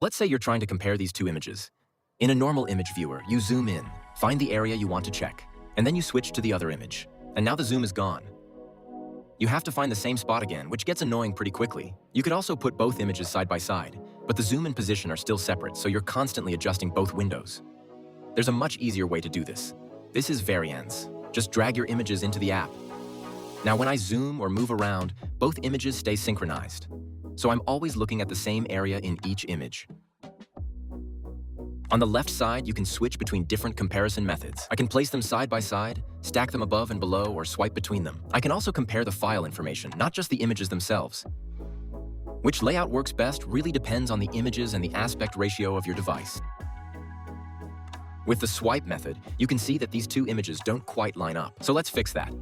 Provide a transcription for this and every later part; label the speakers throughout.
Speaker 1: Let's say you're trying to compare these two images. In a normal image viewer, you zoom in, find the area you want to check, and then you switch to the other image. And now the zoom is gone. You have to find the same spot again, which gets annoying pretty quickly. You could also put both images side by side, but the zoom and position are still separate, so you're constantly adjusting both windows. There's a much easier way to do this. This is Varyanz. Just drag your images into the app. Now when I zoom or move around, both images stay synchronized. So I'm always looking at the same area in each image. On the left side, you can switch between different comparison methods. I can place them side by side, stack them above and below, or swipe between them. I can also compare the file information, not just the images themselves. Which layout works best really depends on the images and the aspect ratio of your device. With the swipe method, you can see that these two images don't quite line up, so let's fix that.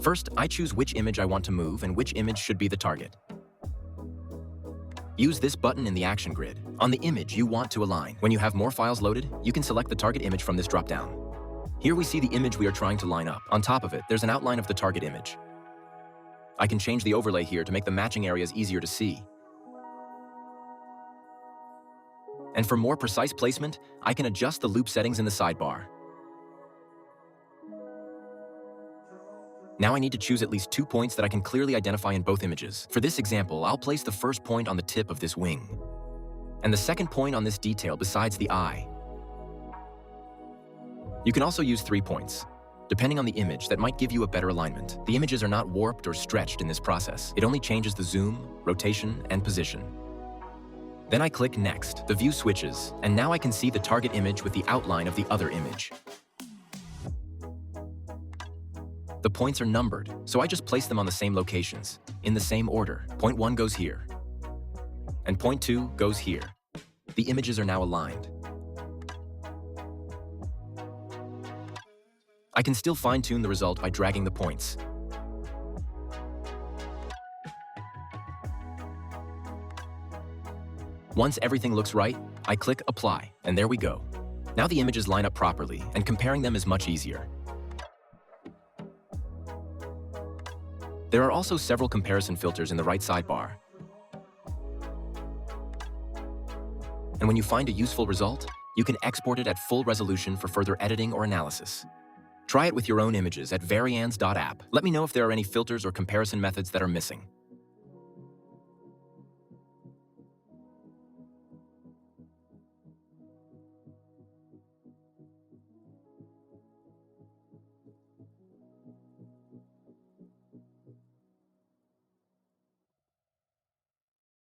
Speaker 1: First, I choose which image I want to move and which image should be the target. Use this button in the action grid on the image you want to align. When you have more files loaded, you can select the target image from this dropdown. Here we see the image we are trying to line up. On top of it, there's an outline of the target image. I can change the overlay here to make the matching areas easier to see. And for more precise placement, I can adjust the loop settings in the sidebar. Now I need to choose at least 2 points that I can clearly identify in both images. For this example, I'll place the first point on the tip of this wing, and the second point on this detail besides the eye. You can also use 3 points. Depending on the image, that might give you a better alignment. The images are not warped or stretched in this process. It only changes the zoom, rotation, and position. Then I click Next. The view switches, and now I can see the target image with the outline of the other image. The points are numbered, so I just place them on the same locations, in the same order. Point 1 goes here, and point 2 goes here. The images are now aligned. I can still fine-tune the result by dragging the points. Once everything looks right, I click Apply, and there we go. Now the images line up properly, and comparing them is much easier. There are also several comparison filters in the right sidebar. And when you find a useful result, you can export it at full resolution for further editing or analysis. Try it with your own images at Varyanz.app. Let me know if there are any filters or comparison methods that are missing.